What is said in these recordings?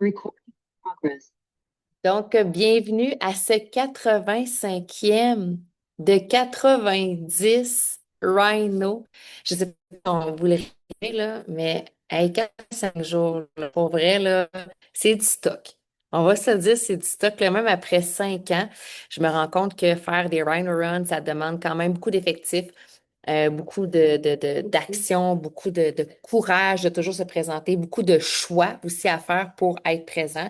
Recording progress. Donc, bienvenue à ce 85e de 90 Rhino. Je sais pas si on vous le répéter, là, mais hey, 5 jours, là, pour vrai, là, c'est du stock. On va se le dire, c'est du stock. Là, même après 5 ans, je me rends compte que faire des Rhino Runs, ça demande quand même beaucoup d'effectifs, beaucoup d'action, beaucoup de courage de toujours se présenter, beaucoup de choix aussi à faire pour être présent.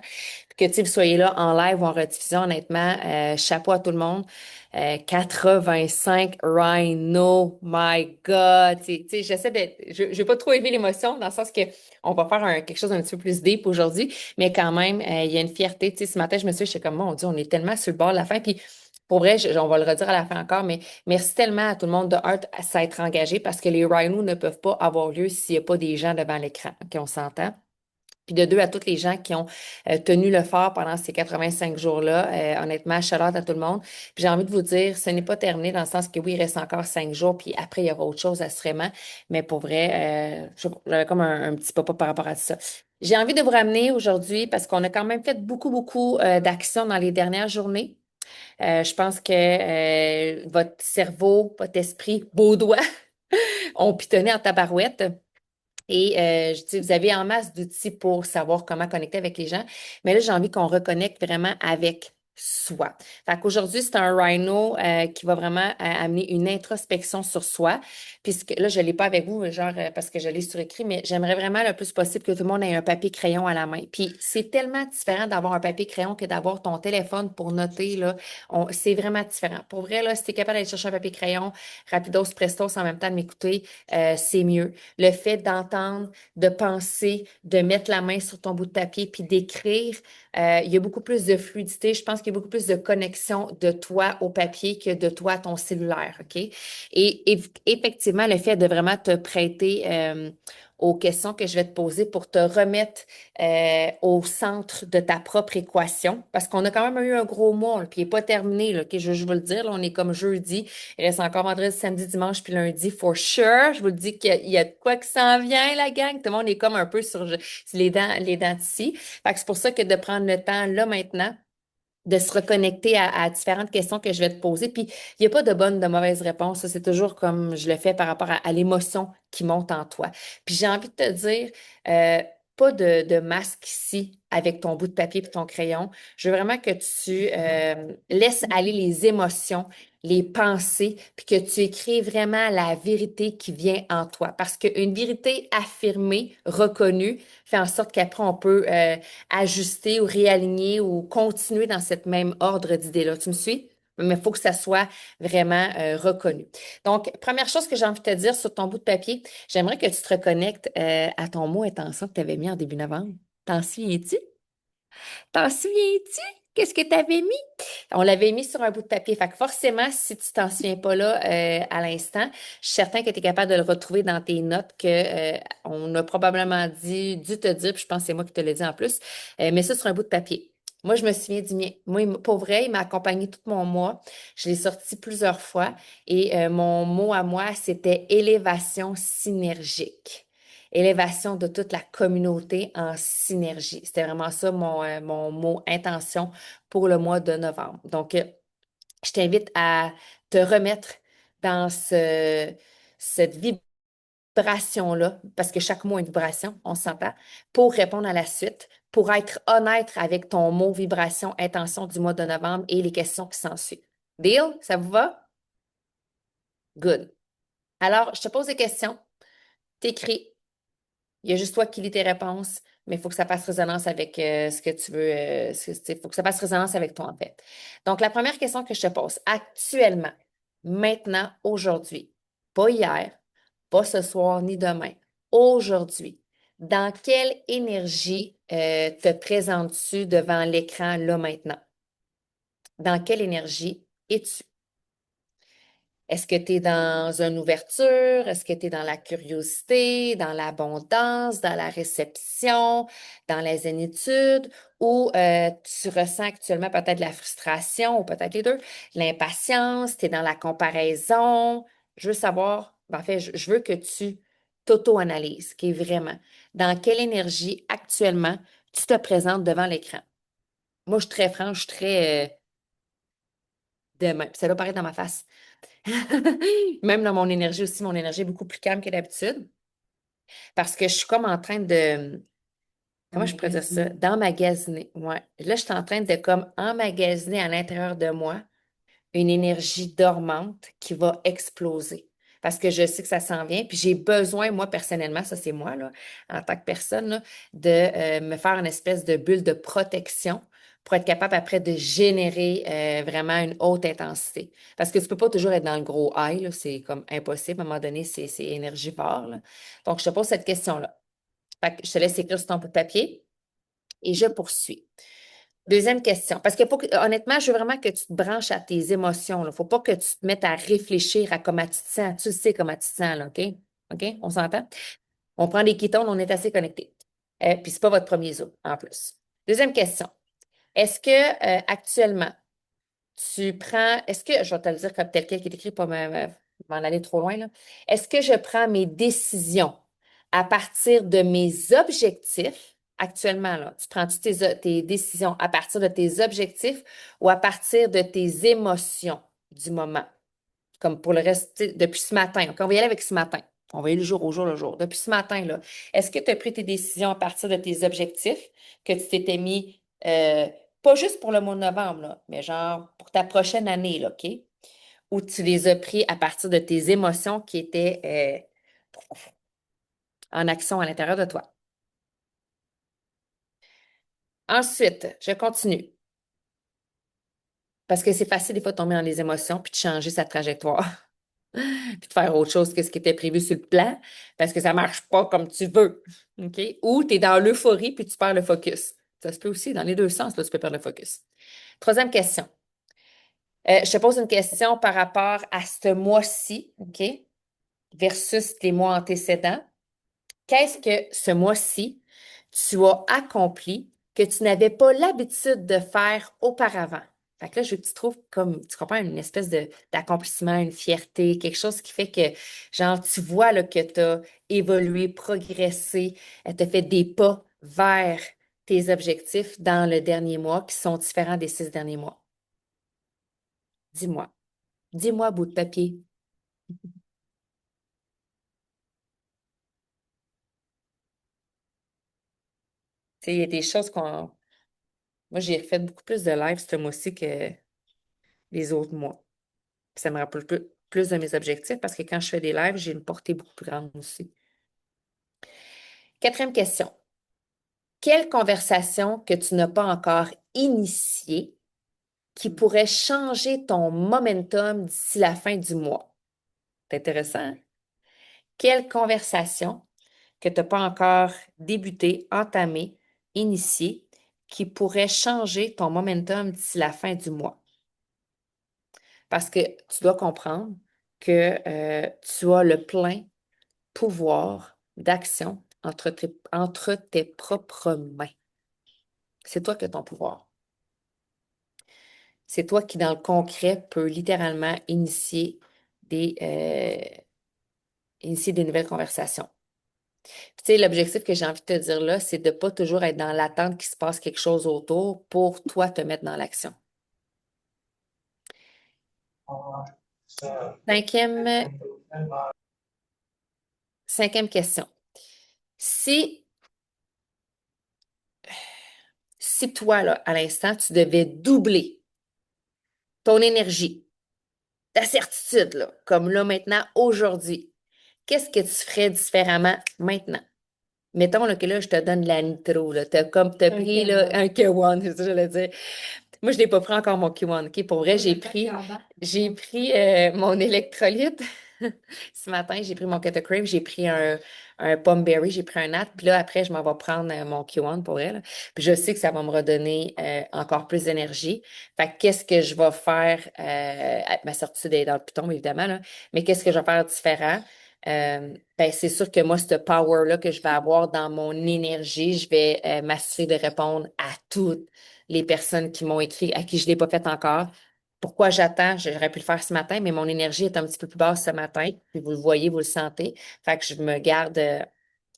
Que tu sais, vous soyez là en live ou en rediffusion, honnêtement, chapeau à tout le monde. 85 Rhino, my God. J'essaie de. Je vais pas trop élever l'émotion dans le sens que on va faire quelque chose d'un petit peu plus deep aujourd'hui, mais quand même, il y a une fierté. Tu sais, ce matin, je me suis dit, j'étais comme, mon Dieu, on est tellement sur le bord de la fin. Puis, pour vrai, on va le redire à la fin encore, mais merci tellement à tout le monde de s'être engagé parce que les Rhinos ne peuvent pas avoir lieu s'il n'y a pas des gens devant l'écran. OK, on s'entend? Puis de deux, à tous les gens qui ont tenu le fort pendant ces 85 jours-là. Honnêtement, shout out à tout le monde. Puis j'ai envie de vous dire, ce n'est pas terminé dans le sens que oui, il reste encore 5 jours, puis après, il y aura autre chose assurément. Mais pour vrai, j'avais comme un petit papa par rapport à ça. J'ai envie de vous ramener aujourd'hui parce qu'on a quand même fait beaucoup, beaucoup d'actions dans les dernières journées. Je pense que votre cerveau, votre esprit, vos doigts ont pitonné en tabarouette. Et je dis, vous avez en masse d'outils pour savoir comment connecter avec les gens. Mais là, j'ai envie qu'on reconnecte vraiment avec soi. Fait qu'aujourd'hui, c'est un Rhino qui va vraiment amener une introspection sur soi. Puisque là, je ne l'ai pas avec vous, genre parce que je l'ai sur écrit, mais j'aimerais vraiment le plus possible que tout le monde ait un papier crayon à la main. Puis c'est tellement différent d'avoir un papier crayon que d'avoir ton téléphone pour noter, là. C'est vraiment différent. Pour vrai, là, si tu es capable d'aller chercher un papier crayon, rapidos, prestos en même temps de m'écouter, c'est mieux. Le fait d'entendre, de penser, de mettre la main sur ton bout de papier puis d'écrire, il y a beaucoup plus de fluidité. Je pense qu'il y a beaucoup plus de connexion de toi au papier que de toi à ton cellulaire, OK? Effectivement, le fait de vraiment te prêter aux questions que je vais te poser pour te remettre au centre de ta propre équation, parce qu'on a quand même eu un gros mois, là, puis il n'est pas terminé, là, OK? Je veux le dire, là, on est comme jeudi. Il reste encore vendredi, samedi, dimanche, puis lundi, for sure. Je vous le dis qu'il y a de quoi que ça en vient, la gang. Tout le monde est comme un peu sur les dents d'ici. Fait que c'est pour ça que de prendre le temps, là, maintenant, de se reconnecter à différentes questions que je vais te poser. Puis, il n'y a pas de bonne, de mauvaise réponse. Ça, c'est toujours comme je le fais par rapport à l'émotion qui monte en toi. Puis, j'ai envie de te dire, euh, pas de masque ici avec ton bout de papier et ton crayon. Je veux vraiment que tu laisses aller les émotions, les pensées, puis que tu écris vraiment la vérité qui vient en toi. Parce qu'une vérité affirmée, reconnue, fait en sorte qu'après, on peut ajuster ou réaligner ou continuer dans cette même ordre d'idées-là. Tu me suis? Mais il faut que ça soit vraiment reconnu. Donc, première chose que j'ai envie de te dire sur ton bout de papier, j'aimerais que tu te reconnectes à ton mot intention que tu avais mis en début novembre. T'en souviens-tu? T'en souviens-tu? Qu'est-ce que tu avais mis? On l'avait mis sur un bout de papier. Fait que forcément, si tu t'en souviens pas là à l'instant, je suis certain que tu es capable de le retrouver dans tes notes que on a probablement dû te dire, puis je pense que c'est moi qui te l'ai dit en plus, mais ça sur un bout de papier. Moi, je me souviens du mien. Moi, pour vrai, il m'a accompagné tout mon mois. Je l'ai sorti plusieurs fois et mon mot à moi, c'était élévation synergique. Élévation de toute la communauté en synergie. C'était vraiment ça mon mot intention pour le mois de novembre. Donc, je t'invite à te remettre dans cette vibration-là, parce que chaque mot a une vibration, on s'entend, pour répondre à la suite, pour être honnête avec ton mot, vibration, intention du mois de novembre et les questions qui s'en suivent. Deal? Ça vous va? Good. Alors, je te pose des questions, t'écris. Il y a juste toi qui lis tes réponses, mais il faut que ça fasse résonance avec ce que tu veux. Il faut que ça fasse résonance avec toi, en fait. Donc, la première question que je te pose, actuellement, maintenant, aujourd'hui, pas hier, pas ce soir ni demain, aujourd'hui, dans quelle énergie te présentes-tu devant l'écran là maintenant? Dans quelle énergie es-tu? Est-ce que tu es dans une ouverture? Est-ce que tu es dans la curiosité, dans l'abondance, dans la réception, dans la zénitude? Ou tu ressens actuellement peut-être la frustration ou peut-être les deux, l'impatience, tu es dans la comparaison? Je veux savoir, en fait, je veux que tu t'auto-analyses, qui est vraiment dans quelle énergie actuellement tu te présentes devant l'écran. Moi, je suis très franche, je suis très de même. Ça doit paraître dans ma face. Même dans mon énergie aussi, mon énergie est beaucoup plus calme que d'habitude parce que je suis comme en train de, comment je pourrais dire ça? D'emmagasiner. Ouais. Là, je suis en train de comme emmagasiner à l'intérieur de moi une énergie dormante qui va exploser. Parce que je sais que ça s'en vient. Puis j'ai besoin, moi, personnellement, ça c'est moi, là, en tant que personne, là, de me faire une espèce de bulle de protection pour être capable après de générer vraiment une haute intensité. Parce que tu peux pas toujours être dans le gros high, là, c'est comme impossible. À un moment donné, c'est énergivore, là. Donc, je te pose cette question-là. Fait que je te laisse écrire sur ton bout de papier et je poursuis. Deuxième question, parce que, honnêtement, je veux vraiment que tu te branches à tes émotions. Il ne faut pas que tu te mettes à réfléchir à comment tu te sens. Tu sais comment tu te sens, là, OK? OK? On s'entend? On prend des kétones, on est assez connectés. Puis, ce n'est pas votre premier Zoom, en plus. Deuxième question. Est-ce que actuellement, tu prends, est-ce que, je vais te le dire comme tel quel qui est écrit, pas m'en aller trop loin, là. Est-ce que je prends mes décisions à partir de mes objectifs actuellement, là? Tu prends-tu tes décisions à partir de tes objectifs ou à partir de tes émotions du moment? Comme pour le reste, tu sais, depuis ce matin. OK, on va y aller avec ce matin. On va y aller le jour au jour le jour. Depuis ce matin, là, est-ce que tu as pris tes décisions à partir de tes objectifs que tu t'étais mis, pas juste pour le mois de novembre, là, mais genre pour ta prochaine année, là, OK? Ou tu les as pris à partir de tes émotions qui étaient en action à l'intérieur de toi? Ensuite, je continue. Parce que c'est facile des fois de tomber dans les émotions puis de changer sa trajectoire. Puis de faire autre chose que ce qui était prévu sur le plan parce que ça marche pas comme tu veux. OK? Ou tu es dans l'euphorie puis tu perds le focus. Ça se peut aussi dans les deux sens, là, tu peux perdre le focus. Troisième question. Je te pose une question par rapport à ce mois-ci, OK? Versus les mois antécédents. Qu'est-ce que ce mois-ci, tu as accompli que tu n'avais pas l'habitude de faire auparavant? Fait que là, je veux que tu trouves comme, tu comprends, une espèce d'accomplissement, une fierté, quelque chose qui fait que, genre, tu vois là, que tu as évolué, progressé, tu as fait des pas vers tes objectifs dans le dernier mois qui sont différents des 6 derniers mois. Dis-moi. Dis-moi, bout de papier. Tu sais, il y a des choses qu'on. Moi, j'ai fait beaucoup plus de live ce mois-ci que les autres mois. Puis ça me rappelle plus de mes objectifs parce que quand je fais des lives, j'ai une portée beaucoup plus grande aussi. Quatrième question. Quelle conversation que tu n'as pas encore initiée qui pourrait changer ton momentum d'ici la fin du mois? C'est intéressant, hein? Quelle conversation que tu n'as pas encore débutée, entamée, initiée, qui pourrait changer ton momentum d'ici la fin du mois? Parce que tu dois comprendre que tu as le plein pouvoir d'action entre tes propres mains. C'est toi qui as ton pouvoir. C'est toi qui, dans le concret, peux littéralement initier des nouvelles conversations. Puis, tu sais, l'objectif que j'ai envie de te dire là, c'est de ne pas toujours être dans l'attente qu'il se passe quelque chose autour pour toi te mettre dans l'action. Cinquième, cinquième question. Si, si toi, là, à l'instant, tu devais doubler ton énergie, ta certitude, là, comme là maintenant, aujourd'hui, qu'est-ce que tu ferais différemment maintenant? Mettons là, que là, je te donne la nitro. Là. T'as pris là, un K1, c'est ça que j'allais dire. Moi, je n'ai pas pris encore mon Q1. OK? Pour vrai, j'ai pris mon électrolyte. Ce matin, j'ai pris mon Catacrave, j'ai pris un Pom Berry, j'ai pris un nat. Puis là, après, je m'en vais prendre mon Q1 pour elle. Puis je sais que ça va me redonner encore plus d'énergie. Fait que qu'est-ce que je vais faire? Ma certitude est dans le piton, évidemment, là. Mais qu'est-ce que je vais faire différent? Ben, c'est sûr que moi, ce power-là que je vais avoir dans mon énergie, je vais m'assurer de répondre à toutes les personnes qui m'ont écrit, à qui je ne l'ai pas fait encore. Pourquoi j'attends? J'aurais pu le faire ce matin, mais mon énergie est un petit peu plus basse ce matin. Puis vous le voyez, vous le sentez. Fait que je me garde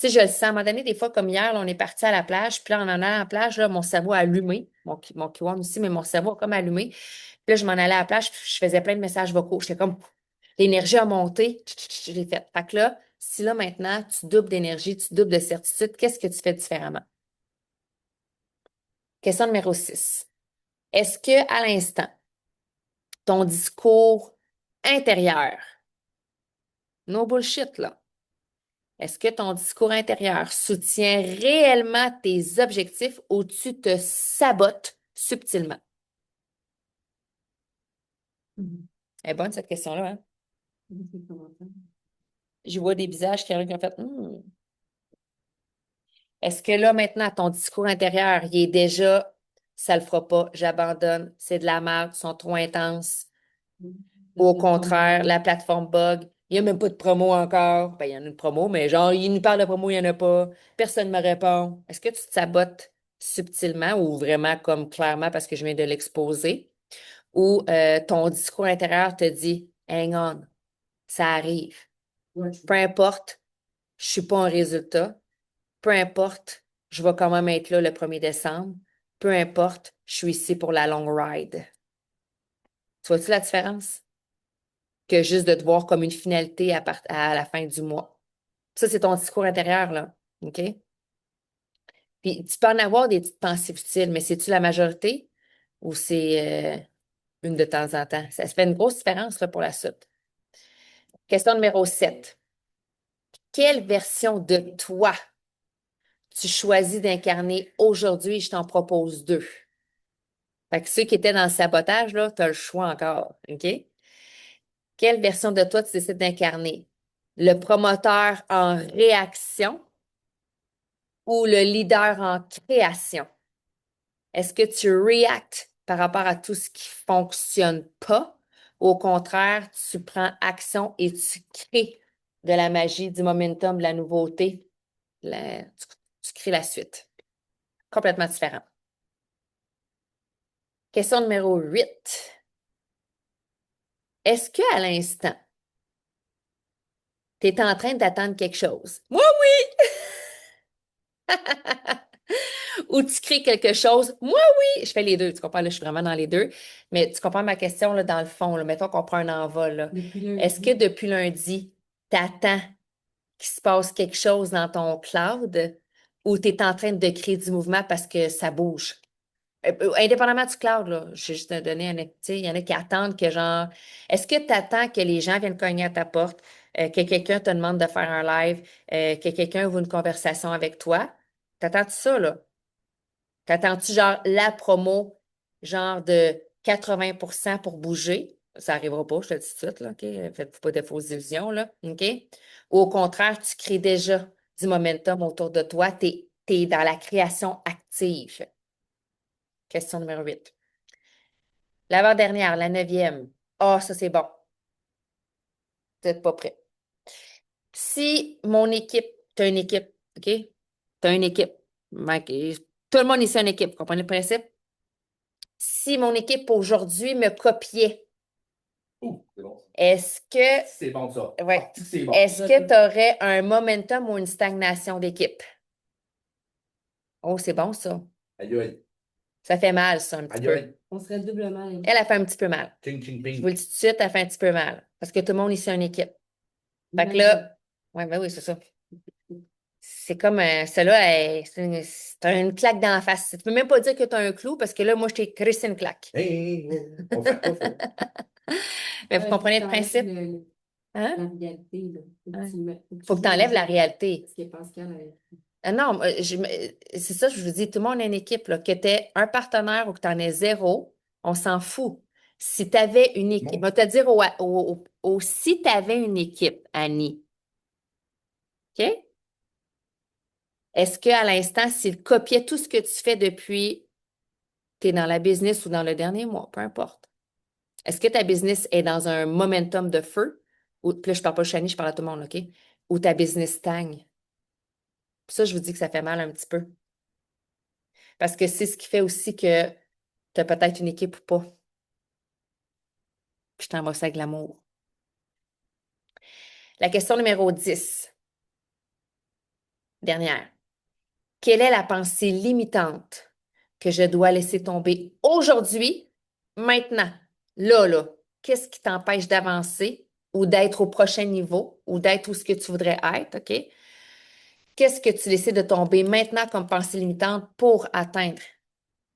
Tu sais, je le sens. À un moment donné, des fois, comme hier, là, on est parti à la plage, puis là, en allant à la plage, là, mon cerveau a allumé. Mon kiwan aussi, mais mon cerveau a comme allumé. Puis là, je m'en allais à la plage, puis je faisais plein de messages vocaux. J'étais comme, l'énergie a monté, je l'ai fait. Fait que là, si là, maintenant, tu doubles d'énergie, tu doubles de certitude, qu'est-ce que tu fais différemment? Question numéro 6. Est-ce que, à l'instant, ton discours intérieur, no bullshit, là, est-ce que ton discours intérieur soutient réellement tes objectifs ou tu te sabotes subtilement? Mhm. Elle est bonne cette question-là, hein? C'est comment ça? Je vois des visages qui ont fait hmm. Est-ce que là, maintenant, ton discours intérieur, il est déjà ça le fera pas, j'abandonne, c'est de la merde, ils sont trop intenses. Ou La au plateforme contraire, bug. la plateforme bug. Il n'y a même pas de promo encore. Ben, il y en a une promo, mais genre, il nous parle de promo, il n'y en a pas. Personne ne me répond. Est-ce que tu te sabotes subtilement ou vraiment comme clairement parce que je viens de l'exposer? Ou ton discours intérieur te dit, hang on, ça arrive. Ouais. Peu importe, je ne suis pas un résultat. Peu importe, je vais quand même être là le 1er décembre. Peu importe, je suis ici pour la long ride. Tu vois-tu la différence? Que juste de te voir comme une finalité à la fin du mois. Ça, c'est ton discours intérieur, là. OK? Puis tu peux en avoir des petites pensées futiles, mais c'est-tu la majorité ou c'est une de temps en temps? Ça se fait une grosse différence là, pour la suite. Question numéro 7. Quelle version de toi tu choisis d'incarner aujourd'hui? Je t'en propose deux. Fait que ceux qui étaient dans le sabotage, là, tu as le choix encore. OK? Quelle version de toi tu décides d'incarner? Le promoteur en réaction ou le leader en création? Est-ce que tu reactes par rapport à tout ce qui fonctionne pas? Au contraire, tu prends action et tu crées de la magie, du momentum, de la nouveauté. Tu crées la suite. Complètement différent. Question numéro 8. Est-ce que à l'instant, tu es en train d'attendre quelque chose? Moi, oui! Ou tu crées quelque chose? Moi, oui! Je fais les deux, tu comprends? Là, je suis vraiment dans les deux. Mais tu comprends ma question, là, dans le fond, là. Mettons qu'on prend un envol, là. Depuis Est-ce que lundi. depuis lundi, tu attends qu'il se passe quelque chose dans ton cloud ou tu es en train de créer du mouvement parce que ça bouge? Indépendamment du cloud, là, je vais juste te donner un, tu sais, il y en a qui attendent que genre, est-ce que tu attends que les gens viennent cogner à ta porte, que quelqu'un te demande de faire un live, que quelqu'un ouvre une conversation avec toi? T'attends-tu ça, là? T'attends-tu genre la promo, genre de 80% pour bouger? Ça n'arrivera pas, je te le dis tout de suite, là, OK? Faites-vous pas de fausses illusions, là, OK? Ou au contraire, tu crées déjà du momentum autour de toi, tu es dans la création active. Question numéro 8. L'avant-dernière, la neuvième. Ah, ça, c'est bon. Vous n'êtes pas prêt. Si mon équipe, tu as une équipe, OK? Tu as une équipe. Mike, tout le monde ici a une équipe. Vous comprenez le principe? Si mon équipe aujourd'hui me copiait, C'est bon. est-ce que, C'est bon, ça. ouais, C'est bon. est-ce que tu aurais un momentum ou une stagnation d'équipe? Oh, c'est bon, ça. Aïe, aïe. Ça fait mal, ça, un petit Aïe, peu. aïe. On serait doublement Elle a fait un petit peu mal. Ching, ching, Je vous le ping. dis tout de suite, elle fait un petit peu mal. Parce que tout le monde ici a une équipe. Fait que Imagine. là, ouais, ben oui, c'est ça. C'est comme, celle-là, c'est une claque dans la face. Tu peux même pas dire que tu as un clou parce que là, moi, je t'ai crissé une claque. Hey, hey, hey, hey. On fait pas ça. Mais vous Ouais, faut que comprenez le t'enlèves principe? Hein? la réalité, là. Hein? Faut que Faut tu que tu enlèves la imagines. réalité. Ce que Pascal avait fait. Ah non, c'est ça, je vous dis, tout le monde a une équipe, là, que tu es un partenaire ou que tu en es zéro, on s'en fout. Si tu avais une équipe, je Bon. vais te dire si tu avais une équipe, Annie, OK? Est-ce qu'à l'instant, s'il copiait tout ce que tu fais depuis, tu es dans la business ou dans le dernier mois, peu importe. Est-ce que ta business est dans un momentum de feu? Ou, puis là, je parle pas de Shani, je parle à tout le monde, OK? Ou ta business stagne? Puis ça, je vous dis que ça fait mal un petit peu. Parce que c'est ce qui fait aussi que tu as peut-être une équipe ou pas. Puis je t'envoie ça avec l'amour. La question numéro 10. Dernière. Quelle est la pensée limitante que je dois laisser tomber aujourd'hui, maintenant, là? Qu'est-ce qui t'empêche d'avancer ou d'être au prochain niveau ou d'être où ce que tu voudrais être, OK? Qu'est-ce que tu décides de tomber maintenant comme pensée limitante pour atteindre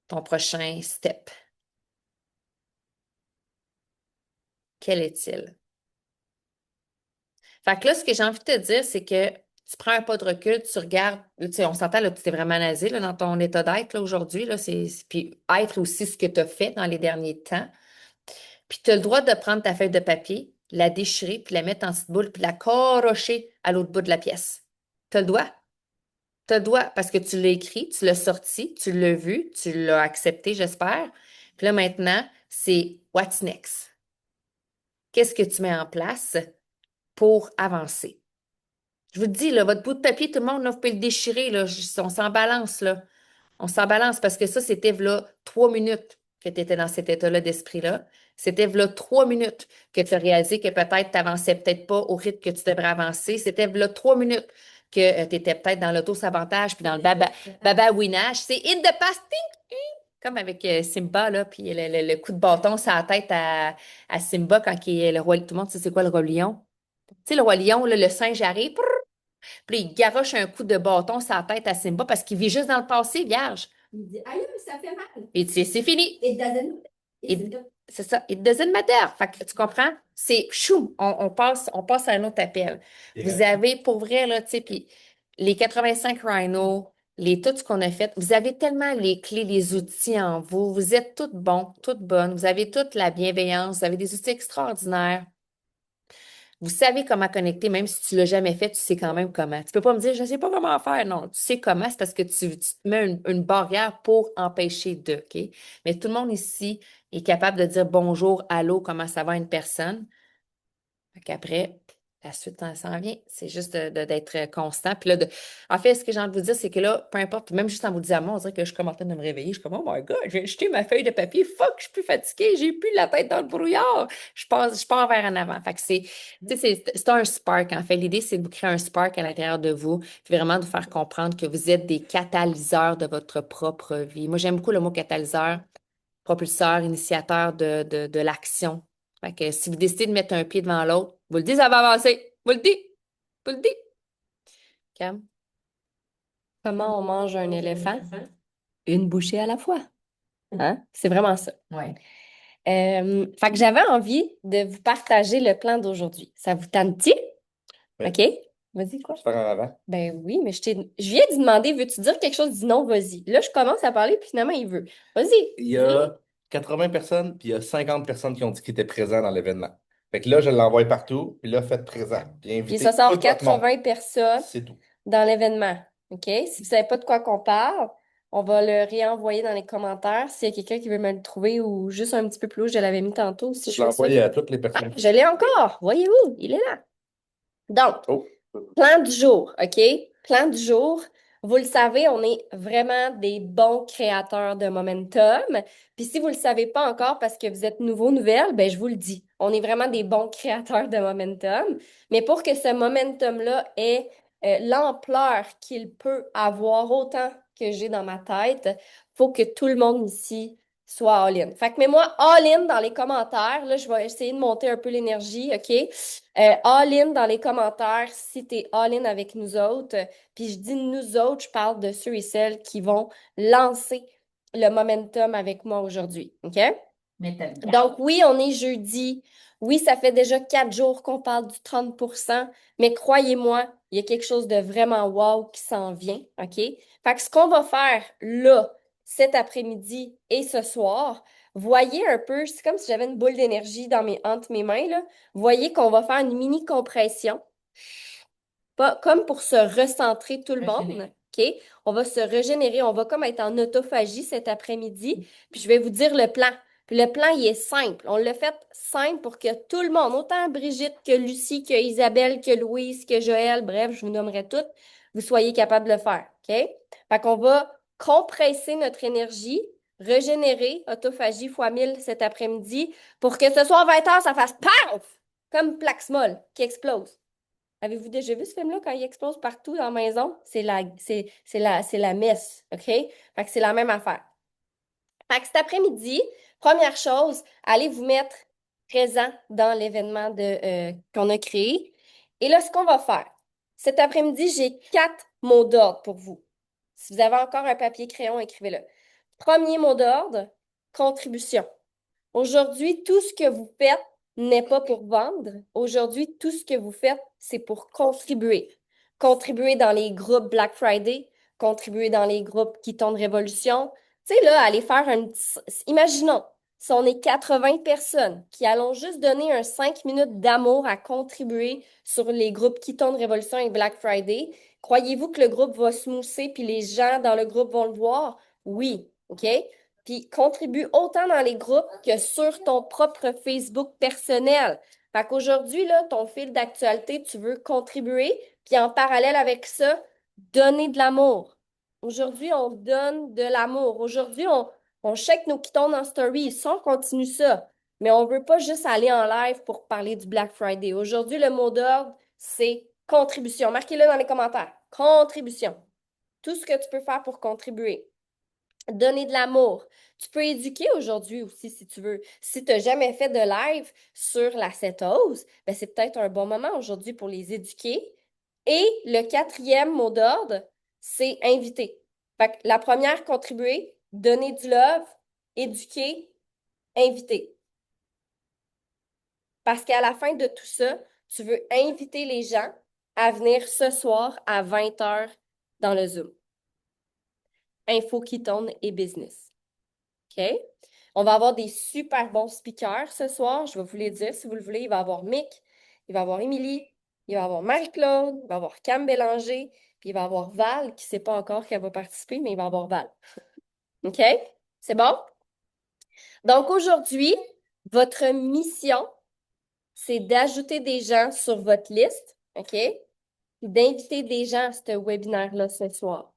ton prochain step? Quel est-il? Fait que là, ce que j'ai envie de te dire, c'est que tu prends un pas de recul, tu regardes, tu sais, on s'entend, là, tu es vraiment nasé là, dans ton état d'être là, aujourd'hui, là, puis être aussi ce que tu as fait dans les derniers temps. Puis tu as le droit de prendre ta feuille de papier, la déchirer, puis la mettre en petite boule, puis la corrocher à l'autre bout de la pièce. Tu as le droit. Tu as le droit parce que tu l'as écrit, tu l'as sorti, tu l'as vu, tu l'as accepté, j'espère. Puis là, maintenant, c'est what's next? Qu'est-ce que tu mets en place pour avancer? Je vous le dis, là, votre bout de papier, tout le monde, là, vous pouvez le déchirer, là, on s'en balance, là. On s'en balance parce que ça, c'était là 3 minutes que tu étais dans cet état-là d'esprit-là. C'était là 3 minutes que tu as réalisé que peut-être tu n'avançais peut-être pas au rythme que tu devrais avancer. C'était là 3 minutes que tu étais peut-être dans l'auto-sabotage puis dans le babouinage. C'est in the past, ting, ting. Comme avec Simba, là, puis le coup de bâton sur la tête à Simba quand il est le roi. Tout le monde sait c'est quoi le roi lion? Tu sais, le roi lion, là, le singe arrive, prrr, puis il garoche un coup de bâton sur la tête à Simba parce qu'il vit juste dans le passé, vierge. Il dit, aïe, ça fait mal. Et c'est fini. It doesn't. It- c'est ça. It doesn't matter. Fait que, tu comprends? C'est chou, on passe à un autre appel. Vous avez, pour vrai, là, tu sais, puis les 85 Rhino, tout ce qu'on a fait, vous avez tellement les clés, les outils en vous. Vous êtes toutes bons, toutes bonnes. Vous avez toute la bienveillance. Vous avez des outils extraordinaires. Vous savez comment connecter, même si tu ne l'as jamais fait, tu sais quand même comment. Tu ne peux pas me dire, je ne sais pas comment faire. Non, tu sais comment, c'est parce que tu te mets une barrière pour empêcher de, OK? Mais tout le monde ici est capable de dire bonjour, allô, comment ça va à une personne. Fait qu'après, la suite, ça s'en vient. C'est juste d'être constant. Puis là, en fait, ce que j'ai envie de vous dire, c'est que là, peu importe, même juste en vous disant, moi, on dirait que je suis comme en train de me réveiller. Je suis comme, oh my God, j'ai jeté ma feuille de papier. Fuck, je suis plus fatiguée. J'ai plus la tête dans le brouillard. Je pars vers en avant. Fait que tu sais, c'est un spark, en fait. L'idée, c'est de vous créer un spark à l'intérieur de vous, puis vraiment de vous faire comprendre que vous êtes des catalyseurs de votre propre vie. Moi, j'aime beaucoup le mot catalyseur, propulseur, initiateur de l'action. Fait que si vous décidez de mettre un pied devant l'autre, vous le dites, ça va avancer. Vous le dites. Vous le dites. Cam? Comment on mange un éléphant? Une bouchée à la fois. Hein? C'est vraiment ça. Ouais. Fait que j'avais envie de vous partager le plan d'aujourd'hui. Ça vous tente-t-il? Oui. OK? Vas-y, quoi? Je faire en avant. Ben oui, mais je viens de demander, veux-tu dire quelque chose? Dis non, vas-y. Là, je commence à parler, puis finalement, il veut. Vas-y. Il y a 80 personnes, puis il y a 50 personnes qui ont dit qu'ils étaient présents dans l'événement. Fait que là, je l'envoie partout, puis là, faites présent. Puis Puis invitez ça sort tout votre monde. 80 personnes C'est tout. dans l'événement. OK? Si vous savez pas de quoi qu'on parle, on va le réenvoyer dans les commentaires s'il y a quelqu'un qui veut me le trouver ou juste un petit peu plus haut, je l'avais mis tantôt. Si Je je fais ça. l'envoie à toutes les personnes. Je l'ai encore. Voyez-vous, il est là. Donc, Oh, plan du jour, OK? Plan du jour. Vous le savez, on est vraiment des bons créateurs de momentum. Puis si vous ne le savez pas encore parce que vous êtes nouveau, nouvelle, ben je vous le dis. On est vraiment des bons créateurs de momentum. Mais pour que ce momentum-là ait l'ampleur qu'il peut avoir autant que j'ai dans ma tête, il faut que tout le monde ici soit all-in. Fait que mets-moi all-in dans les commentaires. Là, je vais essayer de monter un peu l'énergie, OK? All-in dans les commentaires si tu es all-in avec nous autres. Puis je dis nous autres, je parle de ceux et celles qui vont lancer le momentum avec moi aujourd'hui. OK? Donc oui, on est jeudi. Oui, ça fait déjà 4 jours qu'on parle du 30%, mais croyez-moi, il y a quelque chose de vraiment wow qui s'en vient. OK? Fait que ce qu'on va faire là, cet après-midi et ce soir, voyez un peu, c'est comme si j'avais une boule d'énergie entre mes mains, là. Voyez qu'on va faire une mini compression, pas, comme pour se recentrer tout le monde. OK? On va se régénérer, on va comme être en autophagie cet après-midi, puis je vais vous dire le plan. Puis le plan, il est simple. On l'a fait simple pour que tout le monde, autant Brigitte que Lucie, que Isabelle, que Louise, que Joël, bref, je vous nommerai toutes, vous soyez capable de le faire. OK? Fait qu'on va compresser notre énergie, régénérer, autophagie fois 1000 cet après-midi, pour que ce soir 20h, ça fasse PAF! Comme Plaxmol qui explose. Avez-vous déjà vu ce film-là quand il explose partout dans la maison? C'est la messe, OK? Fait que c'est la même affaire. Fait que cet après-midi, première chose, allez vous mettre présent dans l'événement qu'on a créé. Et là, ce qu'on va faire, cet après-midi, j'ai 4 mots d'ordre pour vous. Si vous avez encore un papier crayon, écrivez-le. Premier mot d'ordre, contribution. Aujourd'hui, tout ce que vous faites n'est pas pour vendre. Aujourd'hui, tout ce que vous faites, c'est pour contribuer. Contribuer dans les groupes Black Friday, contribuer dans les groupes Keton Révolution. Tu sais, là, aller faire un petit... Imaginons, si on est 80 personnes qui allons juste donner un 5 minutes d'amour à contribuer sur les groupes Keton Révolution et Black Friday, croyez-vous que le groupe va se mousser puis les gens dans le groupe vont le voir? Oui, OK? Puis contribue autant dans les groupes que sur ton propre Facebook personnel. Fait qu'aujourd'hui, là, ton fil d'actualité, tu veux contribuer, puis en parallèle avec ça, donner de l'amour. Aujourd'hui, on donne de l'amour. Aujourd'hui, on check nos quittons dans Story. Ça, on continue ça. Mais on ne veut pas juste aller en live pour parler du Black Friday. Aujourd'hui, le mot d'ordre, c'est contribution. Marquez-le dans les commentaires. Contribution. Tout ce que tu peux faire pour contribuer. Donner de l'amour. Tu peux éduquer aujourd'hui aussi si tu veux. Si tu n'as jamais fait de live sur la cétose, ben c'est peut-être un bon moment aujourd'hui pour les éduquer. Et le quatrième mot d'ordre, c'est inviter. Fait que la première, contribuer, donner du love, éduquer, inviter. Parce qu'à la fin de tout ça, tu veux inviter les gens à venir ce soir à 20h dans le Zoom. Info qui tourne et business. OK? On va avoir des super bons speakers ce soir. Je vais vous les dire si vous le voulez. Il va y avoir Mick, il va y avoir Émilie, il va y avoir Marie-Claude, il va y avoir Cam Bélanger, puis il va y avoir Val, qui ne sait pas encore qu'elle va participer, mais il va y avoir Val. OK? C'est bon? Donc aujourd'hui, votre mission, c'est d'ajouter des gens sur votre liste, OK? D'inviter des gens à ce webinaire-là ce soir.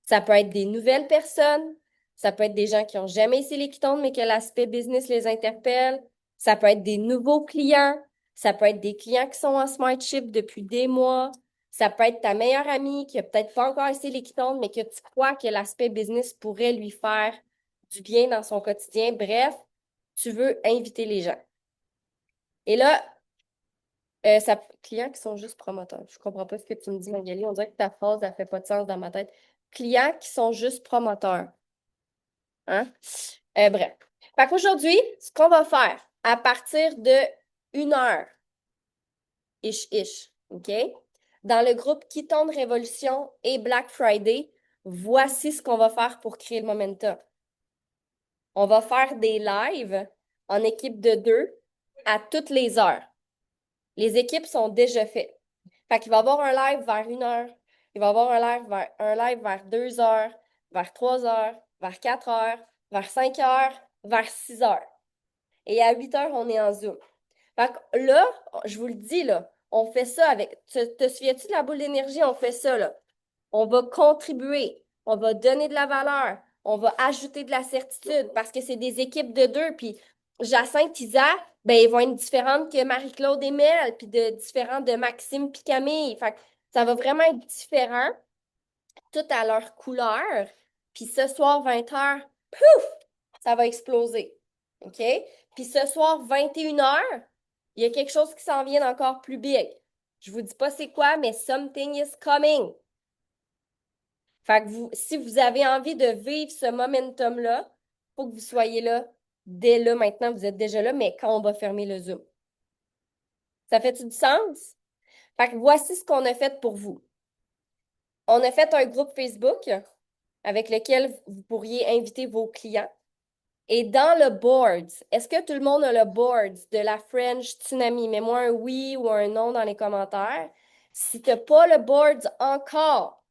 Ça peut être des nouvelles personnes, ça peut être des gens qui n'ont jamais essayé les Ketones, mais que l'aspect business les interpelle. Ça peut être des nouveaux clients, ça peut être des clients qui sont en SmartShip depuis des mois. Ça peut être ta meilleure amie qui n'a peut-être pas encore essayé les Ketones, mais que tu crois que l'aspect business pourrait lui faire du bien dans son quotidien. Bref, tu veux inviter les gens. Et là, clients qui sont juste promoteurs. Je comprends pas ce que tu me dis, Magali. On dirait que ta phrase, elle fait pas de sens dans ma tête. Clients qui sont juste promoteurs. Hein? Bref. Fait qu'aujourd'hui, ce qu'on va faire, à partir de 1h, OK? Dans le groupe Keton Révolution et Black Friday, voici ce qu'on va faire pour créer le momentum. On va faire des lives en équipe de 2 à toutes les heures. Les équipes sont déjà faites. Fait qu'il va y avoir un live vers 1h, il va y avoir un live vers 2h, vers 3h, vers 4h, vers 5h, vers 6h. Et à 8h, on est en Zoom. Fait que là, je vous le dis, là, on fait ça avec... Te souviens-tu de la boule d'énergie? On fait ça, là. On va contribuer, on va donner de la valeur, on va ajouter de la certitude parce que c'est des équipes de 2. Puis Jacinthe, Isa, ben, ils vont être différentes que Marie-Claude et Mel, puis différentes de Maxime puis Camille. Fait que ça va vraiment être différent, tout à leur couleur. Puis ce soir, 20h, pouf, ça va exploser. OK? Puis ce soir, 21h, il y a quelque chose qui s'en vient d'encore plus big. Je vous dis pas c'est quoi, mais something is coming. Fait que si vous avez envie de vivre ce momentum-là, il faut que vous soyez là dès là. Maintenant, vous êtes déjà là, mais quand on va fermer le Zoom. Ça fait-tu du sens? Fait que voici ce qu'on a fait pour vous. On a fait un groupe Facebook avec lequel vous pourriez inviter vos clients. Et dans le board, est-ce que tout le monde a le board de la French Tsunami? Mets-moi un oui ou un non dans les commentaires. Si tu n'as pas le board encore,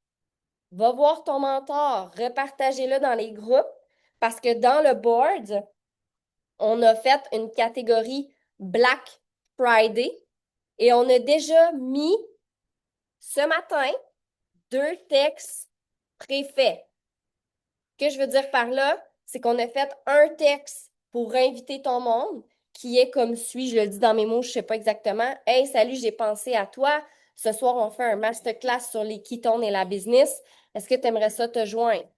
va voir ton mentor, repartagez-le dans les groupes parce que dans le board, on a fait une catégorie Black Friday et on a déjà mis ce matin 2 textes préfaits. Ce que je veux dire par là, c'est qu'on a fait un texte pour inviter ton monde qui est comme suit, je le dis dans mes mots, je ne sais pas exactement. Hey, salut, j'ai pensé à toi. Ce soir, on fait un masterclass sur les ketones et la business. Est-ce que tu aimerais ça te joindre?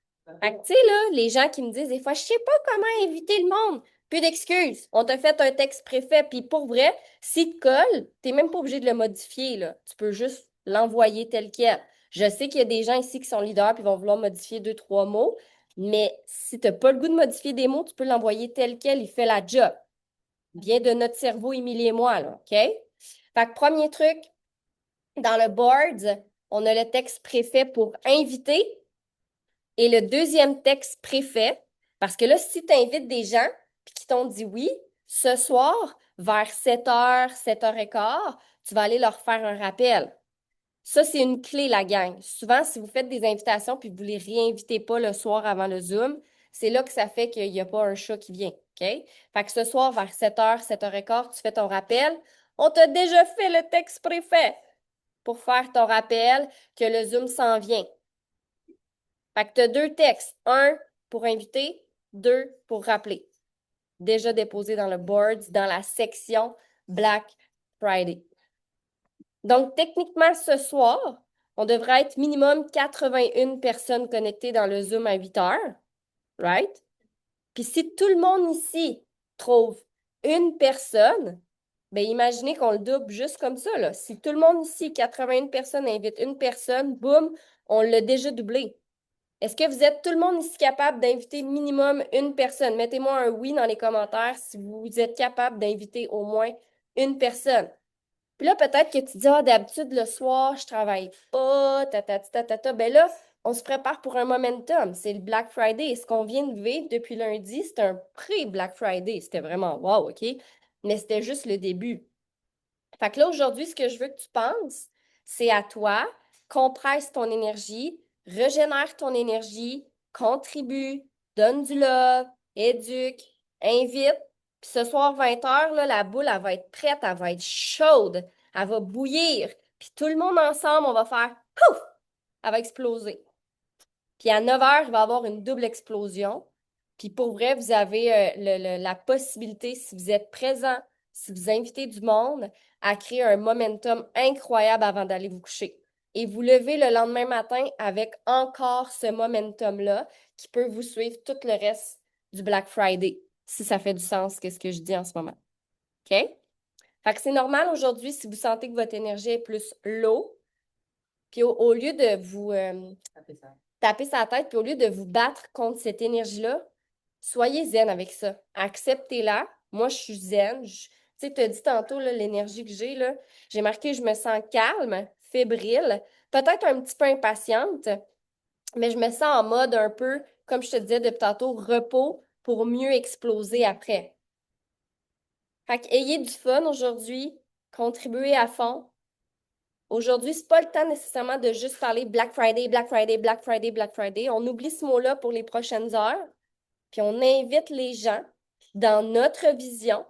Fait que, tu sais, là, les gens qui me disent des fois, je sais pas comment inviter le monde. Plus d'excuses. On t'a fait un texte préfet, puis pour vrai, s'il te colle, t'es même pas obligé de le modifier, là. Tu peux juste l'envoyer tel quel. Je sais qu'il y a des gens ici qui sont leaders puis vont vouloir modifier deux, trois mots, mais si tu n'as pas le goût de modifier des mots, tu peux l'envoyer tel quel, il fait la job. Vient de notre cerveau, Émilie et moi, là, OK? Fait que premier truc, dans le board, on a le texte préfet pour inviter et le deuxième texte préfet, parce que là, si tu invites des gens puis qui t'ont dit oui, ce soir, vers 7h, 7h15, tu vas aller leur faire un rappel. Ça, c'est une clé, la gang. Souvent, si vous faites des invitations puis vous ne les réinvitez pas le soir avant le Zoom, c'est là que ça fait qu'il n'y a pas un chat qui vient. OK? Fait que ce soir, vers 7h, 7h15, tu fais ton rappel. On t'a déjà fait le texte préfet pour faire ton rappel que le Zoom s'en vient. Fait que tu as deux textes. Un pour inviter, deux pour rappeler. Déjà déposé dans le board, dans la section Black Friday. Donc, techniquement, ce soir, on devrait être minimum 81 personnes connectées dans le Zoom à 8 heures, right? Puis si tout le monde ici trouve une personne, bien imaginez qu'on le double juste comme ça, là. Si tout le monde ici, 81 personnes, invite une personne, boum, on l'a déjà doublé. Est-ce que vous êtes tout le monde ici capable d'inviter minimum une personne? Mettez-moi un oui dans les commentaires si vous êtes capable d'inviter au moins une personne. Puis là, peut-être que tu dis, ah, d'habitude, le soir, je travaille pas, ta. Ben là, on se prépare pour un momentum. C'est le Black Friday. Et ce qu'on vient de vivre depuis lundi, c'est un pré-Black Friday. C'était vraiment wow, OK? Mais c'était juste le début. Fait que là, aujourd'hui, ce que je veux que tu penses, c'est à toi, compresse ton énergie, régénère ton énergie, contribue, donne du love, éduque, invite. Puis ce soir, 20h, là, la boule, elle va être prête, elle va être chaude, elle va bouillir. Puis tout le monde ensemble, on va faire pouf! Elle va exploser. Puis à 9h, il va y avoir une double explosion. Puis pour vrai, vous avez la possibilité, si vous êtes présent, si vous invitez du monde, à créer un momentum incroyable avant d'aller vous coucher. Et vous levez le lendemain matin avec encore ce momentum-là qui peut vous suivre tout le reste du Black Friday, si ça fait du sens, qu'est-ce que je dis en ce moment. OK? Fait que c'est normal aujourd'hui si vous sentez que votre énergie est plus low, puis au lieu de vous taper sa tête, puis au lieu de vous battre contre cette énergie-là, soyez zen avec ça. Acceptez-la. Moi, je suis zen. Tu sais, tu as dit tantôt l'énergie que j'ai marqué, je me sens calme, fébrile, peut-être un petit peu impatiente, mais je me sens en mode un peu, comme je te disais depuis tantôt, repos pour mieux exploser après. Fait que ayez du fun aujourd'hui, contribuez à fond. Aujourd'hui, c'est pas le temps nécessairement de juste parler Black Friday, Black Friday, Black Friday, Black Friday. On oublie ce mot-là pour les prochaines heures, puis on invite les gens dans notre vision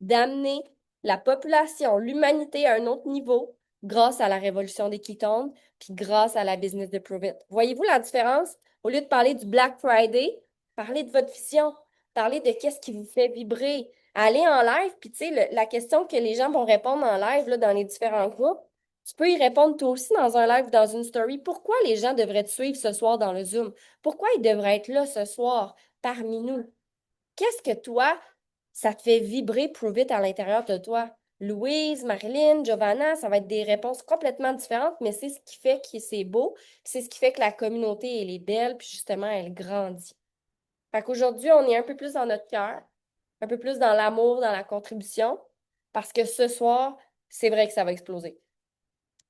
d'amener la population, l'humanité à un autre niveau grâce à la révolution des ketones, puis grâce à la business de Prove It. Voyez-vous la différence? Au lieu de parler du Black Friday, parlez de votre vision, parlez de qu'est-ce qui vous fait vibrer. Allez en live, puis tu sais, la question que les gens vont répondre en live là, dans les différents groupes, tu peux y répondre toi aussi dans un live, dans une story. Pourquoi les gens devraient te suivre ce soir dans le Zoom? Pourquoi ils devraient être là ce soir parmi nous? Qu'est-ce que toi, ça te fait vibrer, prove it à l'intérieur de toi? Louise, Marilyn, Giovanna, ça va être des réponses complètement différentes, mais c'est ce qui fait que c'est beau, c'est ce qui fait que la communauté, elle est belle, puis justement, elle grandit. Fait qu'aujourd'hui, on est un peu plus dans notre cœur, un peu plus dans l'amour, dans la contribution, parce que ce soir, c'est vrai que ça va exploser.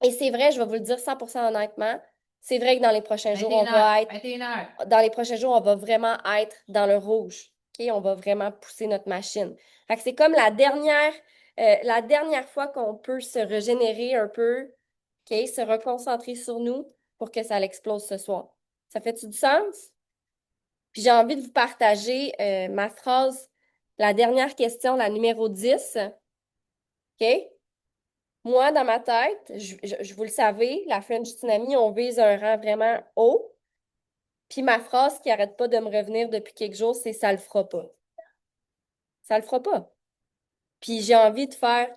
Et c'est vrai, je vais vous le dire 100% honnêtement, c'est vrai que dans les prochains jours, on va être 21h. dans les prochains jours, on va vraiment être dans le rouge. OK? On va vraiment pousser notre machine. Fait que c'est comme la dernière fois qu'on peut se régénérer un peu, OK? Se reconcentrer sur nous pour que ça l'explose ce soir. Ça fait-tu du sens? Puis j'ai envie de vous partager ma phrase, la dernière question, la numéro 10. OK? Moi, dans ma tête, vous le savez, la French Tsunami, on vise un rang vraiment haut. Puis ma phrase qui arrête pas de me revenir depuis quelques jours, c'est ça le fera pas. Ça le fera pas. Puis j'ai envie de faire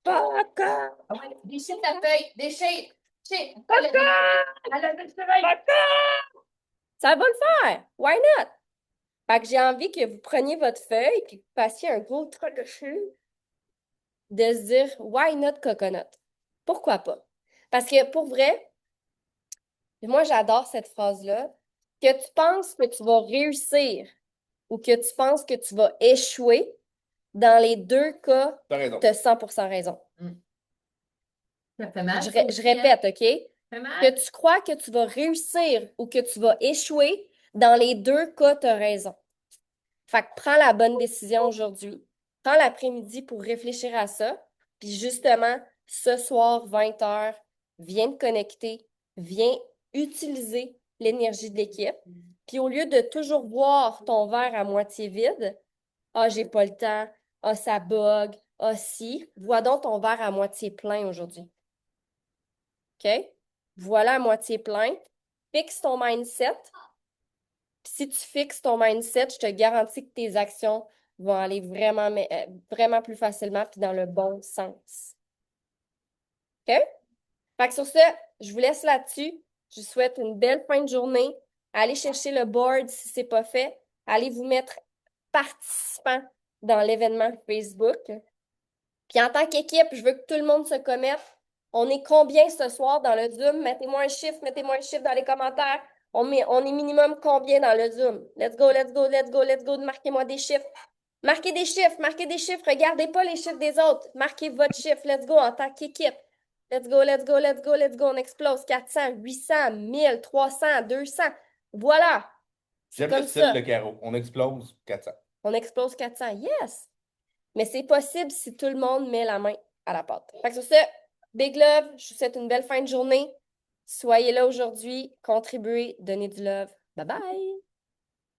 Paca! Ah ouais, déchire ta feuille, déchire. Déchire. Elle Ça va le faire. Why not? Fait que j'ai envie que vous preniez votre feuille et que vous passiez un gros trait dessus de se dire why not coconut? Pourquoi pas? Parce que pour vrai, moi j'adore cette phrase-là. Que tu penses que tu vas réussir ou que tu penses que tu vas échouer, dans les deux cas, T'as raison. tu as 100% raison. Ça fait mal. Je répète, OK? Ça fait mal. Que tu crois que tu vas réussir ou que tu vas échouer, dans les deux cas, tu as raison. Fait que prends la bonne décision aujourd'hui. Prends l'après-midi pour réfléchir à ça. Puis justement, ce soir, 20h, viens te connecter, viens utiliser l'énergie de l'équipe. Puis au lieu de toujours voir ton verre à moitié vide, ah, j'ai pas le temps, ah, ça bug, ah, si, vois donc ton verre à moitié plein aujourd'hui. OK? Voilà à moitié plein. Fixe ton mindset. Puis si tu fixes ton mindset, je te garantis que tes actions vont aller vraiment, vraiment plus facilement puis dans le bon sens. OK? Fait que sur ce, je vous laisse là-dessus. Je vous souhaite une belle fin de journée. Allez chercher le board si ce n'est pas fait. Allez vous mettre participant dans l'événement Facebook. Puis en tant qu'équipe, je veux que tout le monde se commette. On est combien ce soir dans le Zoom? Mettez-moi un chiffre dans les commentaires. On est minimum combien dans le Zoom? Let's go, let's go, let's go, let's go. Marquez-moi des chiffres. Marquez des chiffres, marquez des chiffres. Regardez pas les chiffres des autres. Marquez votre chiffre. Let's go en tant qu'équipe. Let's go, let's go, let's go, let's go. On explose 400, 800, 1000, 300, 200. Voilà. C'est J'aime le comme style, ça. le carreau. On explose 400. On explose 400. Yes! Mais c'est possible si tout le monde met la main à la pâte. Fait que sur ce, big love, je vous souhaite une belle fin de journée. Soyez là aujourd'hui, contribuez, donnez du love. Bye bye!